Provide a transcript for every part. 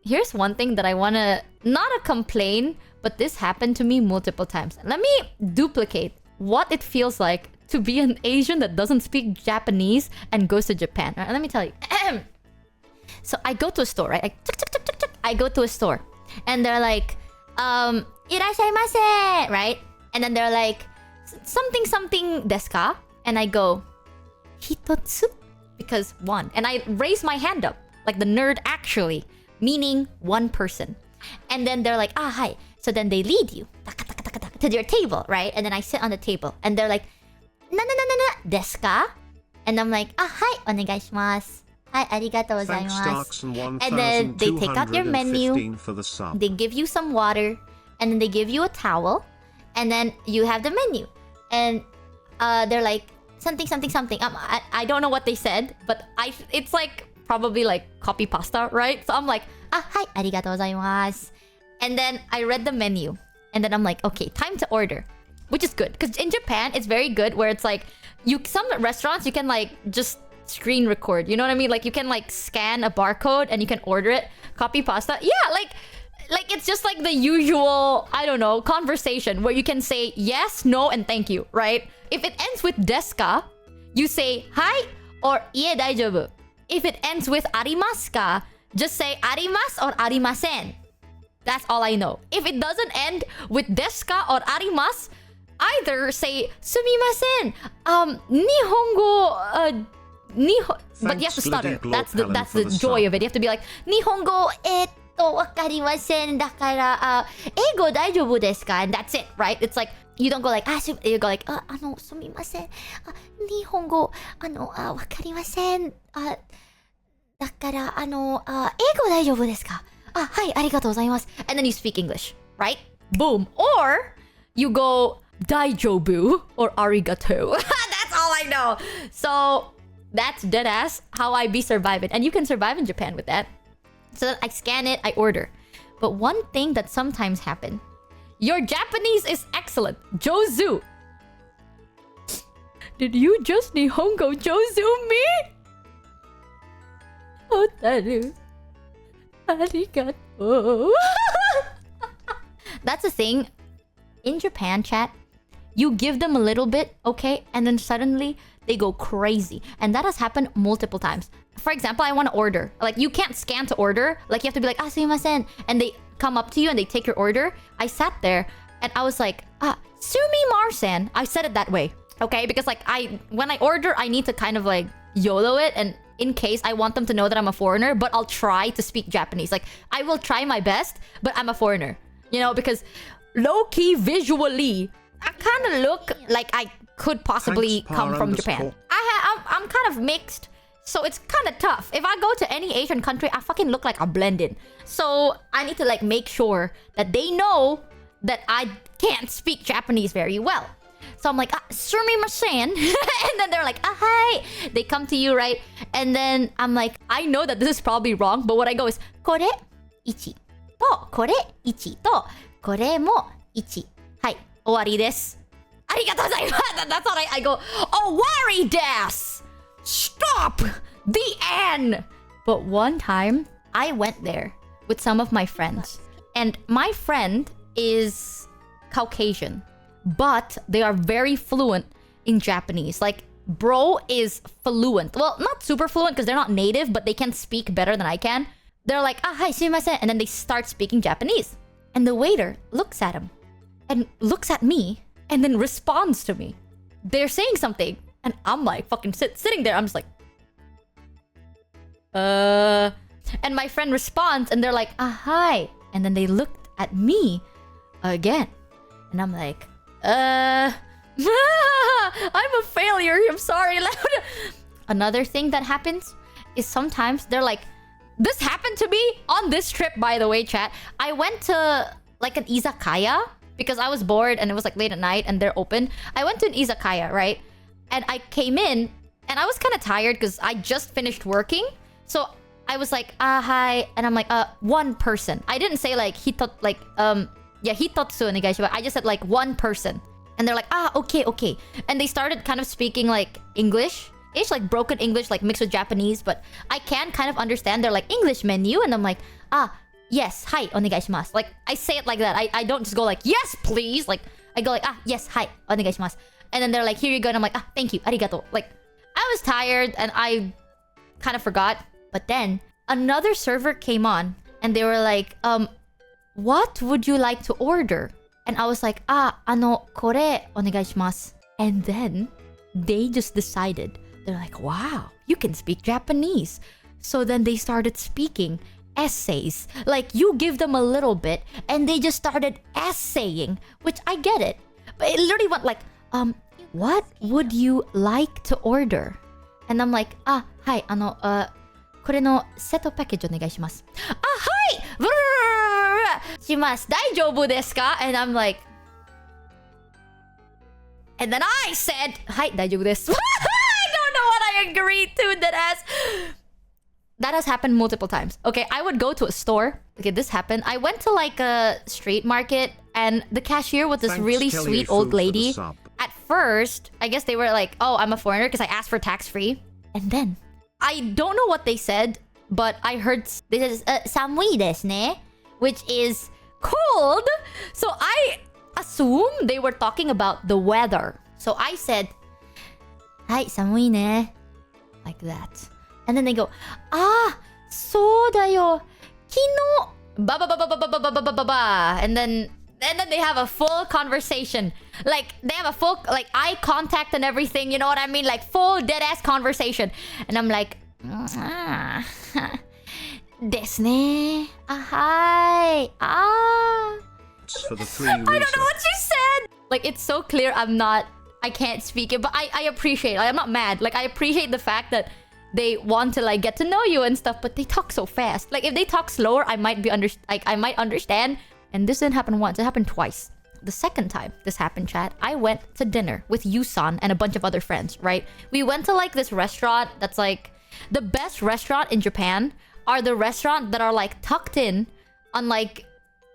here's one thing that I wanna... Not a complain, but this happened to me multiple times. Let me duplicate what it feels like to be an Asian that doesn't speak Japanese and goes to Japan. Let me tell you. So I go to a store, right? I go to a store. And they're like, irashaimase, right? And then they're like, something desu ka? And I go, hitotsu? Because one. And I raise my hand up, like the nerd actually, meaning one person. And then they're like, hi. So then they lead you to your table, right? And then I sit on the table. And they're like, na desu ka? And I'm like, hi, onegaishimasu. Hi, arigatou gozaimasu. And then they take out your menu. They give you some water. And then they give you a towel. And then you have the menu. And they're like, something. I don't know what they said. But it's like, probably like copy pasta, right? So I'm like, hi, arigatou gozaimasu. And then I read the menu. And then I'm like, okay, time to order. Which is good. Because in Japan, it's very good where it's like, some restaurants, you can like just screen record. You know what I mean? Like you can like scan a barcode and you can order it. Copy pasta. Yeah, like it's just like the usual, I don't know, conversation where you can say yes, no, and thank you, right? If it ends with desu ka, you say hi or ie daijoubu. If it ends with arimasu ka, just say arimasu or arimasen. That's all I know. If it doesn't end with desu ka or arimasu, either say sumimasen, nihongo, but you have to stutter. That's the joy of it. You have to be like, nihongo, wakarimasen, dakara, eigo daijoubu desu ka? And that's it, right? It's like, you don't go like, you go like, sumimasen, nihongo, wakarimasen, dakara, eigo daijoubu desu ka? Hi, arigatou gozaimasu. And then you speak English, right? Boom. Or you go daijoubu or arigato. That's all I know. So that's deadass how I be surviving. And you can survive in Japan with that. So I scan it, I order. But one thing that sometimes happen, your Japanese is excellent. JOZU. Did you just Nihongo JOZU me? Hotaru. Arigato. That's the thing. In Japan, chat, you give them a little bit, okay? And then suddenly they go crazy. And that has happened multiple times. For example, I want to order. Like, you can't scan to order. Like, you have to be like, sumimasen. And they come up to you and they take your order. I sat there and I was like, sumimasen. I said it that way, okay? Because like, when I order, I need to kind of like YOLO it. And in case I want them to know that I'm a foreigner, but I'll try to speak Japanese. Like, I will try my best, but I'm a foreigner. You know, because low-key, visually, I kind of look like I could possibly come from Japan. I'm kind of mixed, so it's kind of tough. If I go to any Asian country, I fucking look like I blend in. So I need to like make sure that they know that I can't speak Japanese very well. So I'm like, sumimasen. And then they're like, hi. They come to you, right? And then I'm like, I know that this is probably wrong, but what I go is, kore ichi to, kore ichi to, kore mo ichi. Hai, owari desu. Arigatou gozaimasu. That's what I go, owari desu. Stop! The end! But one time, I went there with some of my friends. And my friend is Caucasian. But they are very fluent in Japanese. Like, bro is fluent. Well, not super fluent because they're not native, but they can speak better than I can. They're like, hi, sumimasen. And then they start speaking Japanese. And the waiter looks at him and looks at me and then responds to me. They're saying something. And I'm like, fucking sitting there. I'm just like, And my friend responds and they're like, hi. And then they looked at me again. And I'm like, I'm a failure. I'm sorry. Another thing that happens is sometimes they're like, this happened to me on this trip, by the way, chat. I went to like an Izakaya because I was bored and it was like late at night and they're open. I went to an Izakaya, right? And I came in and I was kind of tired because I just finished working. So I was like, hi. And I'm like, one person. I didn't say like, hitotsu onegaishimasu. I just said like one person. And they're like, okay. And they started kind of speaking like English-ish, like broken English, like mixed with Japanese. But I can kind of understand. They're like, English menu. And I'm like, yes, hi, onegaishimasu. Like, I say it like that. I don't just go like, yes, please. Like, I go like, yes, hi, onegaishimasu. And then they're like, here you go. And I'm like, thank you, arigato. Like, I was tired and I kind of forgot. But then another server came on and they were like, what would you like to order? And I was like, kore onegaishimasu. And then they just decided, they're like, wow, you can speak Japanese. So then they started speaking essays. Like, you give them a little bit and they just started essaying, which I get it. But it literally went like, what would you like to order? And I'm like, hi, これのセットパッケージお願いします。はい、します。大丈夫ですか? And I'm like, and then I said, はい、大丈夫です。I don't know what I agreed to, that has happened multiple times. Okay, I would go to a store. Okay, this happened. I went to like a street market and the cashier was this really sweet old lady. At first, I guess they were like, oh, I'm a foreigner because I asked for tax-free. And then, I don't know what they said, but I heard this is samui desu ne, which is cold. So I assume they were talking about the weather. So I said, hai, samui ne. Like that. And then they go, so da yo. Kino. Ba ba ba ba ba ba ba ba ba ba ba. And then they have a full conversation. Like, they have a full, like, eye contact and everything. You know what I mean? Like, full dead-ass conversation. And I'm like, desu ne. Hi. For the three I don't know what you said. Like, it's so clear I can't speak it. But I appreciate it. Like, I'm not mad. Like, I appreciate the fact that they want to, like, get to know you and stuff. But they talk so fast. Like, if they talk slower, I might understand. And this didn't happen once. It happened twice. The second time this happened, chat, I went to dinner with Yusan and a bunch of other friends, right? We went to like this restaurant that's like... The best restaurant in Japan are the restaurants that are like tucked in on like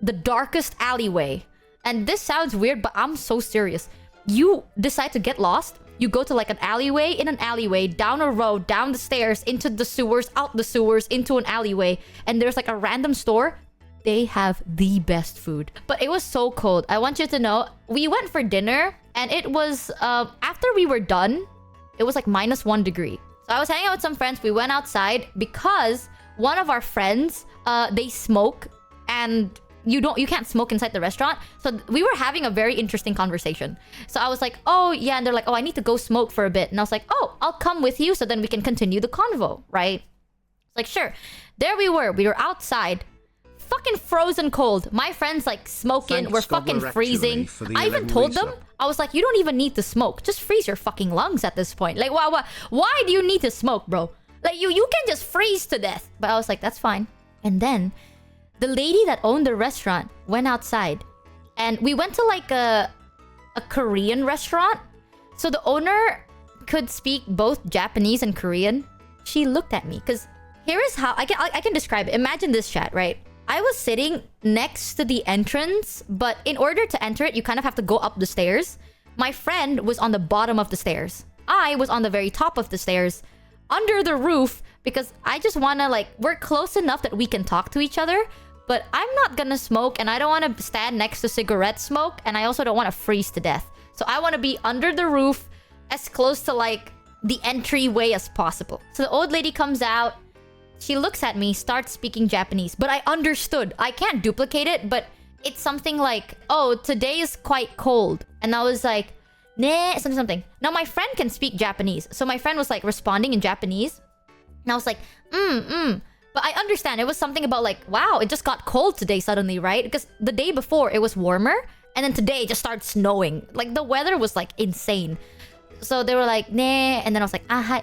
the darkest alleyway. And this sounds weird, but I'm so serious. You decide to get lost. You go to like an alleyway, in an alleyway, down a road, down the stairs, into the sewers, out the sewers, into an alleyway. And there's like a random store. They have the best food. But it was so cold. I want you to know, we went for dinner and it was, after we were done, it was like -1 degree. So I was hanging out with some friends. We went outside because one of our friends, they smoke and you can't smoke inside the restaurant. So we were having a very interesting conversation. So I was like, oh yeah. And they're like, oh, I need to go smoke for a bit. And I was like, oh, I'll come with you so then we can continue the convo, right? It's like, sure. There we were. We were outside. Fucking frozen cold. My friends like smoking. We're fucking freezing. I even told them, I was like, you don't even need to smoke. Just freeze your fucking lungs at this point. Like, why do you need to smoke, bro? Like, you can just freeze to death. But I was like, that's fine. And then the lady that owned the restaurant went outside. And we went to like a Korean restaurant. So the owner could speak both Japanese and Korean. She looked at me because here is how I can describe it. Imagine this, chat, right? I was sitting next to the entrance, but in order to enter it, you kind of have to go up the stairs. My friend was on the bottom of the stairs. I was on the very top of the stairs, under the roof, because I just want to, like, we're close enough that we can talk to each other, but I'm not gonna smoke, and I don't want to stand next to cigarette smoke, and I also don't want to freeze to death. So I want to be under the roof, as close to, like, the entryway as possible. So the old lady comes out. She looks at me, starts speaking Japanese. But I understood. I can't duplicate it, but it's something like, oh, today is quite cold. And I was like, ne, something. Now, my friend can speak Japanese. So my friend was like responding in Japanese. And I was like, But I understand. It was something about like, wow, it just got cold today suddenly, right? Because the day before, it was warmer. And then today, it just started snowing. Like, the weather was like insane. So they were like, ne. And then I was like, hi.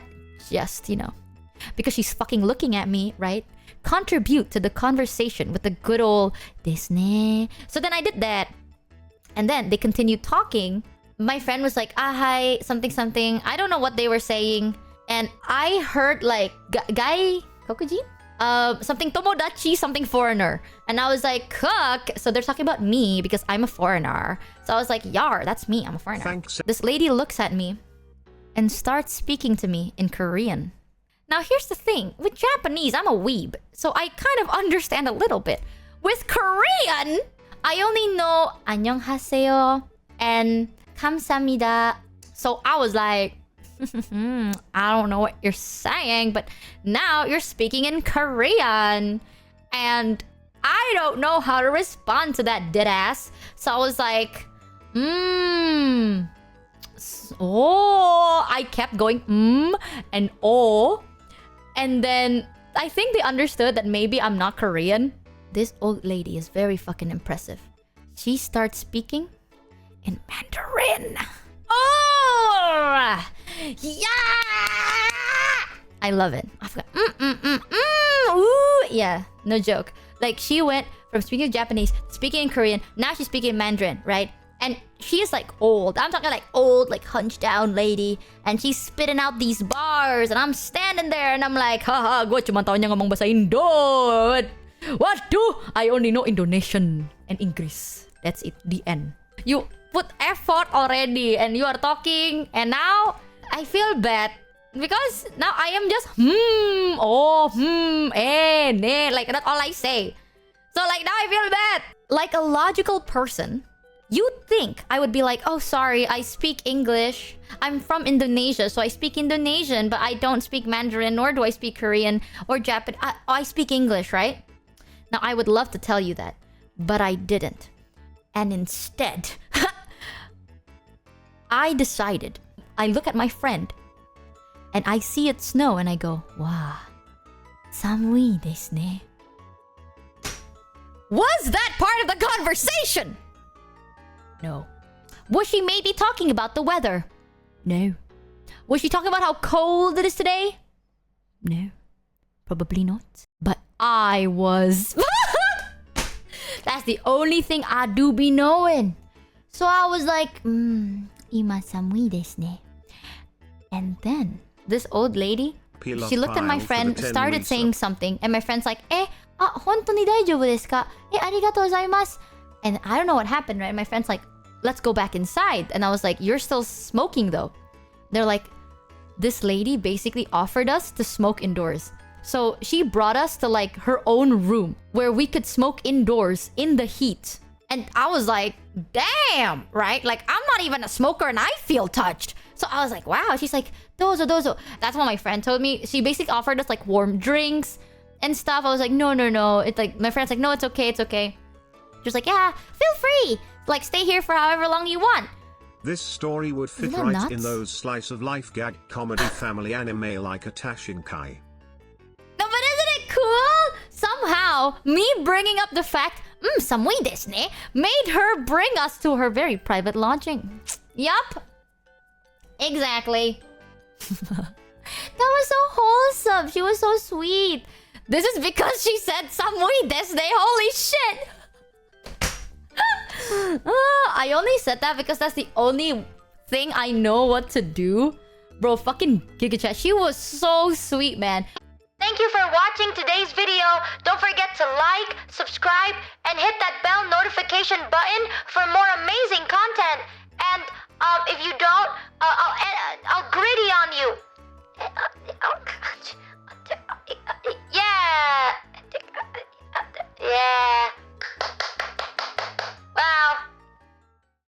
Just, you know. Because she's fucking looking at me, right? Contribute to the conversation with the good old desu ne. So then I did that. And then they continued talking. My friend was like, hi, something. I don't know what they were saying. And I heard like, gai kokuji? Something tomodachi, something foreigner. And I was like, cook. So they're talking about me because I'm a foreigner. So I was like, yar, that's me. I'm a foreigner. Thanks. This lady looks at me and starts speaking to me in Korean. Now, here's the thing. With Japanese, I'm a weeb. So I kind of understand a little bit. With Korean, I only know 안녕하세요 and 감사합니다. So I was like, I don't know what you're saying, but now you're speaking in Korean. And I don't know how to respond to that deadass. So I was like, oh, I kept going, and oh. And then I think they understood that maybe I'm not Korean. This old lady is very fucking impressive. She starts speaking in Mandarin. Oh! Yeah! I love it. I've got ooh, yeah, no joke. Like she went from speaking Japanese, speaking in Korean, now she's speaking Mandarin, right? And she is like old. I'm talking like old, like hunched down lady. And she's spitting out these bars. And I'm standing there and I'm like, haha, gue cuma taunya ngomong bahasa Indo. What do? I only know Indonesian and English. That's it. The end. You put effort already and you are talking. And now I feel bad. Because now I am just, like that's all I say. So like now I feel bad. Like a logical person, you'd think I would be like, oh, sorry, I speak English. I'm from Indonesia, so I speak Indonesian, but I don't speak Mandarin, nor do I speak Korean or Japanese. I speak English, right? Now, I would love to tell you that, but I didn't. And instead, I decided, I look at my friend, and I see it snow, and I go, wow, samui desu ne. Was that part of the conversation? No. Was she maybe talking about the weather? No. Was she talking about how cold it is today? No. Probably not. But I was. That's the only thing I do be knowing. So I was like, ima samui desu ne. And then this old lady, she looked at my friend, started saying something, and my friend's like, hontou ni daijoubu desu ka? Arigatou gozaimasu. And I don't know what happened, right? My friend's like, let's go back inside. And I was like, you're still smoking though. They're like, this lady basically offered us to smoke indoors. So she brought us to like her own room where we could smoke indoors in the heat. And I was like, damn, right? Like, I'm not even a smoker and I feel touched. So I was like, wow. She's like, dozo, dozo. That's what my friend told me. She basically offered us like warm drinks and stuff. I was like, no. It's like, my friend's like, no, it's okay. She was like, yeah, feel free. Like, stay here for however long you want. This story would fit Isn't that right nuts? in those slice-of-life gag comedy family anime like Atashinkai. No, but isn't it cool? Somehow, me bringing up the fact, samui desu ne, made her bring us to her very private lodging. Yup. Exactly. That was so wholesome. She was so sweet. This is because she said samui desu ne. Holy shit. I only said that because that's the only thing I know what to do. Bro, fucking Giga Chat. She was so sweet, man. Thank you for watching today's video. Don't forget to like, subscribe, and hit that bell notification button for more amazing content. And if you don't, I'll gritty on you. Yeah.